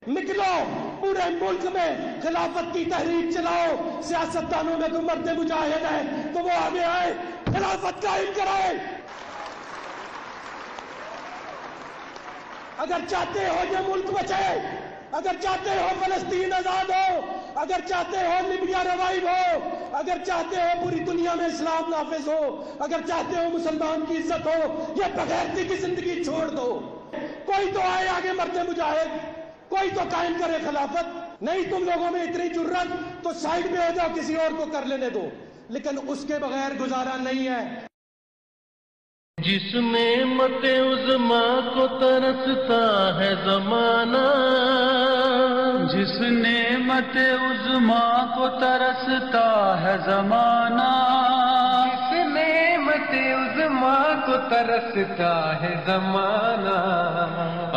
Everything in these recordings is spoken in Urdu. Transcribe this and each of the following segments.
نکلو پورے ملک میں خلافت کی تحریک چلاؤ. سیاستدانوں میں کوئی مرد مجاہد ہے تو وہ آگے آئے, خلافت قائم کرائے. اگر چاہتے ہو یہ ملک بچے, اگر چاہتے ہو فلسطین آزاد ہو, اگر چاہتے ہو لیبیا ریوائیو ہو, اگر چاہتے ہو پوری دنیا میں اسلام نافذ ہو, اگر چاہتے ہو مسلمان کی عزت ہو, یہ بغیرتی کی زندگی چھوڑ دو. کوئی تو آئے آگے مرد مجاہد, کوئی تو قائم کرے خلافت. نہیں تم لوگوں میں اتنی جرت تو سائیڈ میں ہو جاؤ, کسی اور کو کر لینے دو, لیکن اس کے بغیر گزارا نہیں ہے. جس نعمت عظما کو ترستا ہے زمانہ, جس نعمت عظما کو ترستا ہے زمانہ, جس نعمت عظما کو ترستا ہے زمانہ,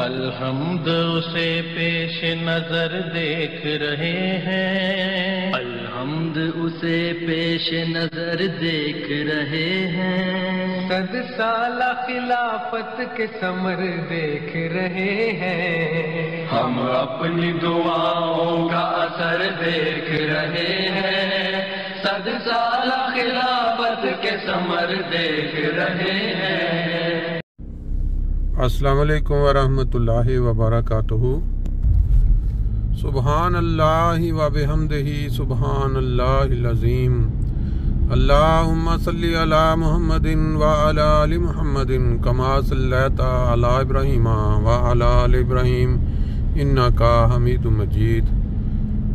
الحمد اسے پیش نظر دیکھ رہے ہیں, الحمد اسے پیش نظر دیکھ رہے ہیں. 100 سالہ خلافت کے ثمر دیکھ رہے ہیں, ہم اپنی دعاؤں کا اثر دیکھ رہے ہیں. 100 سالہ خلافت کے ثمر دیکھ رہے ہیں. السلام علیکم ورحمۃ اللہ وبرکاتہ. سبحان اللہ وبحمدہ, سبحان اللہ العظیم. اللہم صلی علی محمد وعلی آل محمد کما صلیت علی ابراہیم وعلی آل ابراہیم انک حمید مجید.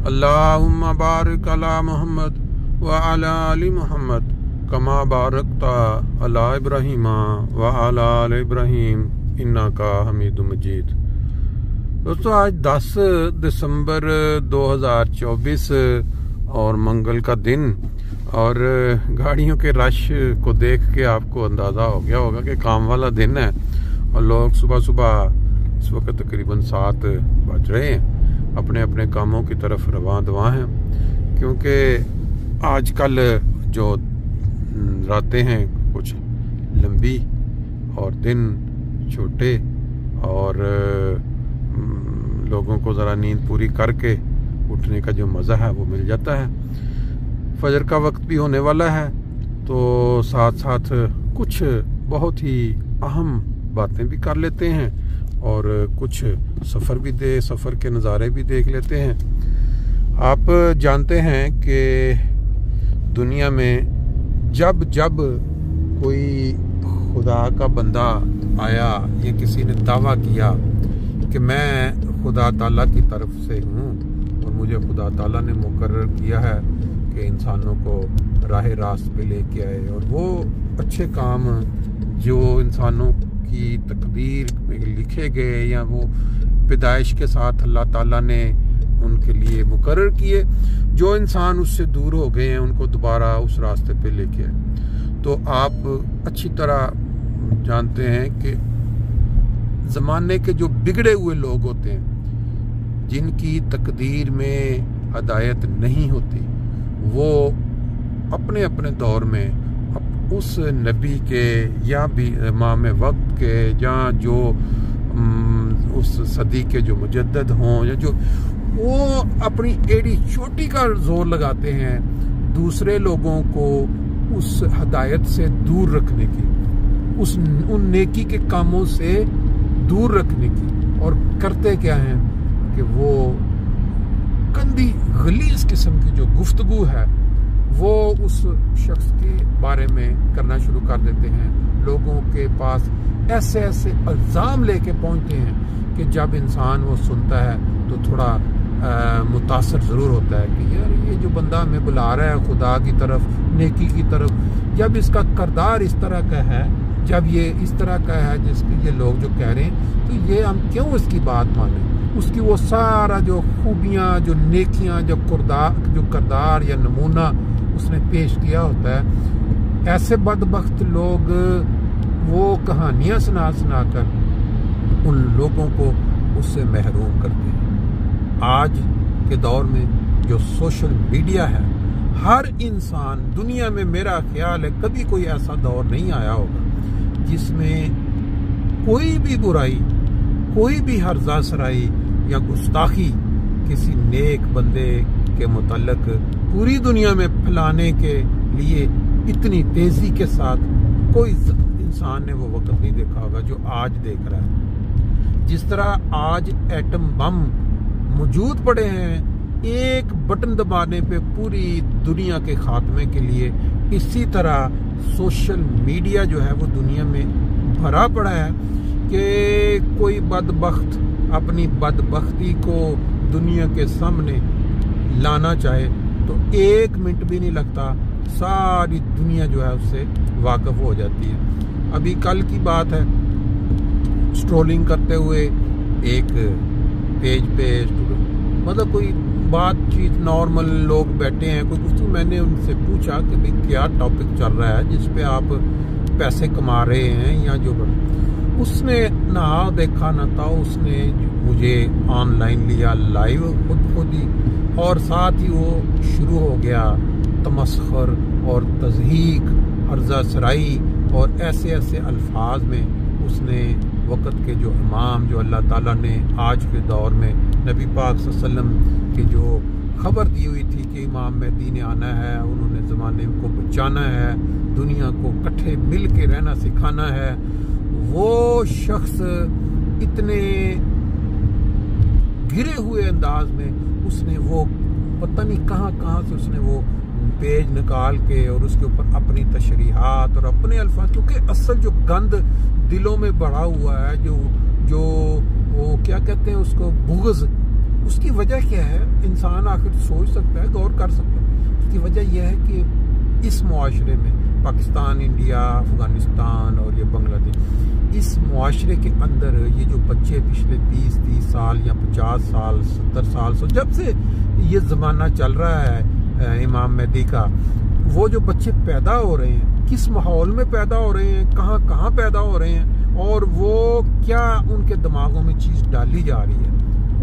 اللہم بارک علی محمد وعلی آل محمد کما بارکت علی ابراہیم وعلی آل ابراہیم انک حمید مجید. دوستو, آج 10 دسمبر 2024 اور منگل کا دن, اور گاڑیوں کے رش کو دیکھ کے آپ کو اندازہ ہو گیا ہوگا کہ کام والا دن ہے, اور لوگ صبح صبح اس وقت تقریباً 7 بج رہے ہیں اپنے اپنے کاموں کی طرف رواں دواں ہیں, کیونکہ آج کل جو راتیں ہیں کچھ لمبی اور دن چھوٹے, اور لوگوں کو ذرا نیند پوری کر کے اٹھنے کا جو مزہ ہے وہ مل جاتا ہے. فجر کا وقت بھی ہونے والا ہے, تو ساتھ ساتھ کچھ بہت ہی اہم باتیں بھی کر لیتے ہیں, اور کچھ سفر کے نظارے بھی دیکھ لیتے ہیں. آپ جانتے ہیں کہ دنیا میں جب کوئی خدا کا بندہ آیا یا کسی نے دعویٰ کیا کہ میں خدا تعالیٰ کی طرف سے ہوں اور مجھے خدا تعالیٰ نے مقرر کیا ہے کہ انسانوں کو راہ راست پہ لے کے آئے, اور وہ اچھے کام جو انسانوں کی تقدیر میں لکھے گئے یا وہ پیدائش کے ساتھ اللہ تعالیٰ نے ان کے لیے مقرر کیے, جو انسان اس سے دور ہو گئے ہیں ان کو دوبارہ اس راستے پہ لے کے آئے. تو آپ اچھی طرح جانتے ہیں کہ زمانے کے جو بگڑے ہوئے لوگ ہوتے ہیں, جن کی تقدیر میں ہدایت نہیں ہوتی, وہ اپنے اپنے دور میں اس نبی کے یا بھی امام وقت کے یا جو اس صدی کے جو مجدد ہوں, یا جو وہ اپنی ایڑی چوٹی کا زور لگاتے ہیں دوسرے لوگوں کو اس ہدایت سے دور رکھنے کی, ان نیکی کے کاموں سے دور رکھنے کی. اور کرتے کیا ہیں کہ وہ گندی غلیظ قسم کی جو گفتگو ہے وہ اس شخص کے بارے میں کرنا شروع کر دیتے ہیں. لوگوں کے پاس ایسے الزام لے کے پہنچتے ہیں کہ جب انسان وہ سنتا ہے تو تھوڑا متاثر ضرور ہوتا ہے کہ یار یہ جو بندہ ہمیں بلا رہا ہے خدا کی طرف, نیکی کی طرف, جب اس کا کردار اس طرح کا ہے, جب یہ اس طرح کا ہے جس کے یہ لوگ جو کہہ رہے ہیں, تو یہ ہم کیوں اس کی بات مانیں. اس کی وہ سارا جو خوبیاں, جو نیکیاں, جو کردار یا نمونہ اس نے پیش کیا ہوتا ہے, ایسے بدبخت لوگ وہ کہانیاں سنا کر ان لوگوں کو اس سے محروم کرتے ہیں. آج کے دور میں جو سوشل میڈیا ہے, ہر انسان دنیا میں, میرا خیال ہے کبھی کوئی ایسا دور نہیں آیا ہوگا جس میں کوئی بھی برائی, کوئی بھی ہرزہ سرائی, یا گستاخی کسی نیک بندے کے متعلق پوری دنیا میں پھیلانے کے لیے اتنی تیزی کے ساتھ کوئی انسان نے وہ وقت نہیں دیکھا ہوگا جو آج دیکھ رہا ہے. جس طرح آج ایٹم بم موجود پڑے ہیں ایک بٹن دبانے پہ پوری دنیا کے خاتمے کے لیے، اسی طرح سوشل میڈیا جو ہے وہ دنیا میں بھرا پڑا ہے کہ کوئی بدبخت اپنی بدبختی کو دنیا کے سامنے لانا چاہے تو 1 منٹ بھی نہیں لگتا، ساری دنیا جو ہے اس سے واقف ہو جاتی ہے. ابھی کل کی بات ہے، سٹرولنگ کرتے ہوئے ایک پیج پہ مطلب کوئی بات چیت نارمل لوگ بیٹھے ہیں کوئی گفتگو، میں نے ان سے پوچھا کہ بھئی کیا ٹاپک چل رہا ہے جس پہ آپ پیسے کما رہے ہیں یا جو اس نے نہ دیکھا نہ تھا، اس نے مجھے آن لائن لیا لائیو خود ہی، اور ساتھ ہی وہ شروع ہو گیا تمسخر اور تضحیک، ہرزہ سرائی اور ایسے ایسے الفاظ میں اس نے وقت کے جو امام جو اللہ تعالیٰ نے آج کے دور میں نبی پاک صلی اللہ علیہ وسلم کی جو خبر دی ہوئی تھی کہ امام مہدی نے آنا ہے، انہوں نے زمانے کو بچانا ہے، دنیا کو کٹھے مل کے رہنا سکھانا ہے، وہ شخص اتنے گرے ہوئے انداز میں اس نے وہ پتہ نہیں کہاں سے اس نے وہ پیج نکال کے اور اس کے اوپر اپنی تشریحات اور اپنے الفاظ، کیونکہ اصل جو گند دلوں میں بڑھا ہوا ہے، جو وہ کیا کہتے ہیں اس کو، بغض، اس کی وجہ کیا ہے؟ انسان آخر سوچ سکتا ہے، غور کر سکتا ہے. اس کی وجہ یہ ہے کہ اس معاشرے میں پاکستان، انڈیا، افغانستان اور یہ بنگلہ دیش، اس معاشرے کے اندر یہ جو بچے پچھلے 20-30 سال یا 50 سال 70 سال سے جب سے یہ زمانہ چل رہا ہے امام مہدی کا، وہ جو بچے پیدا ہو رہے ہیں کس ماحول میں پیدا ہو رہے ہیں، کہاں پیدا ہو رہے ہیں، اور وہ کیا ان کے دماغوں میں چیز ڈالی جا رہی ہے،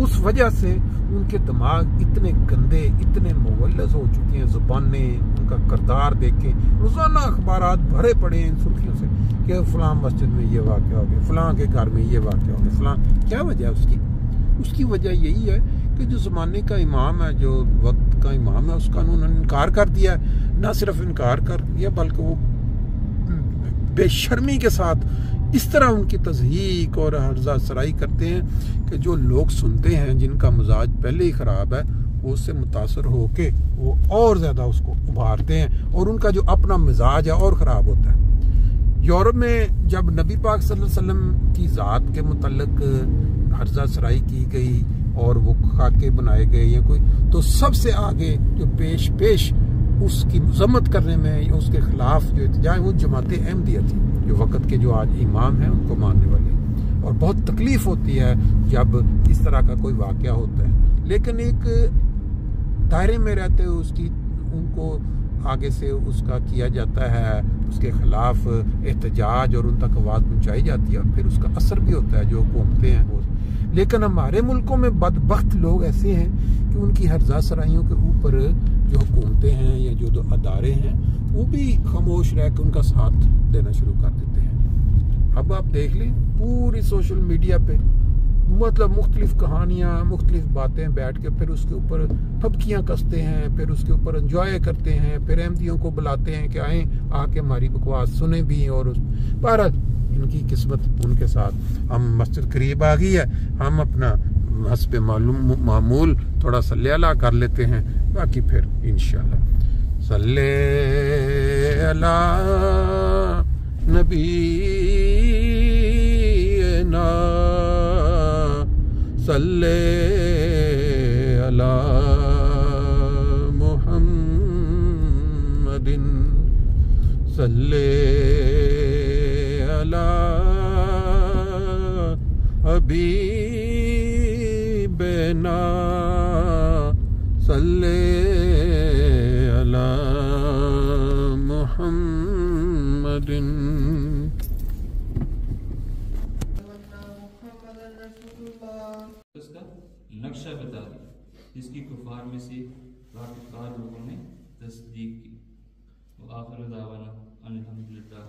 اس وجہ سے ان کے دماغ اتنے گندے، اتنے مغلظ ہو چکے ہیں. زبانیں، ان کا کردار دیکھیں، روزانہ اخبارات بھرے پڑے ہیں ان سرخیوں سے کہ فلاں مسجد میں یہ واقعہ ہو گیا، فلاں کے گھر میں یہ واقعہ ہو گیا، فلاں. کیا وجہ ہے اس کی وجہ یہی ہے کہ جو زمانے کا امام ہے، جو وقت کا امام ہے، اس کا انہوں نے انکار کر دیا ہے. نہ صرف انکار کر دیا بلکہ وہ بے شرمی کے ساتھ اس طرح ان کی تضحیک اور ہرزہ سرائی کرتے ہیں کہ جو لوگ سنتے ہیں، جن کا مزاج پہلے ہی خراب ہے، وہ اس سے متاثر ہو کے وہ اور زیادہ اس کو ابھارتے ہیں، اور ان کا جو اپنا مزاج ہے اور خراب ہوتا ہے. یورپ میں جب نبی پاک صلی اللہ علیہ وسلم کی ذات کے متعلق ہرزہ سرائی کی گئی اور وہ خاکے بنائے گئے یا کوئی، تو سب سے آگے جو پیش اس کی مذمت کرنے میں یا اس کے خلاف جو احتجاج، وہ جماعت احمدیہ تھی، جو وقت کے جو آج امام ہیں ان کو ماننے والے. اور بہت تکلیف ہوتی ہے جب اس طرح کا کوئی واقعہ ہوتا ہے، لیکن ایک دائرے میں رہتے ہوئے ان کو آگے سے اس کا کیا جاتا ہے، اس کے خلاف احتجاج اور ان تک آواز پہنچائی جاتی ہے، اور پھر اس کا اثر بھی ہوتا ہے جو حکومتیں ہیں. لیکن ہمارے ملکوں میں بدبخت لوگ ایسے ہیں کہ ان کی ہرزہ سرائیوں کے اوپر جو حکومتیں ہیں یا جو ادارے ہیں وہ بھی خاموش رہ کے ان کا ساتھ دینا شروع کر دیتے ہیں. اب آپ دیکھ لیں پوری سوشل میڈیا پہ مطلب مختلف کہانیاں، مختلف باتیں بیٹھ کے پھر اس کے اوپر پھبکیاں کستے ہیں، پھر اس کے اوپر انجوائے کرتے ہیں، پھر احمدیوں کو بلاتے ہیں کہ آئیں آ کے ہماری بکواس سنیں بھی. اور بہرحال ان کی قسمت ان کے ساتھ. ہم مسجد قریب آ گئی ہے، ہم اپنا حسب معمول تھوڑا صلی اللہ کر لیتے ہیں، باقی پھر انشاءاللہ. صلی اللہ نبینا صلی علی محمد صلی علی حبیبنا صلی علی محمد. اس کا نقشہ بتا دیا جس کی کفار میں سے رافض لوگوں نے تصدیق کی. وآخر دعوانا ان الحمدللہ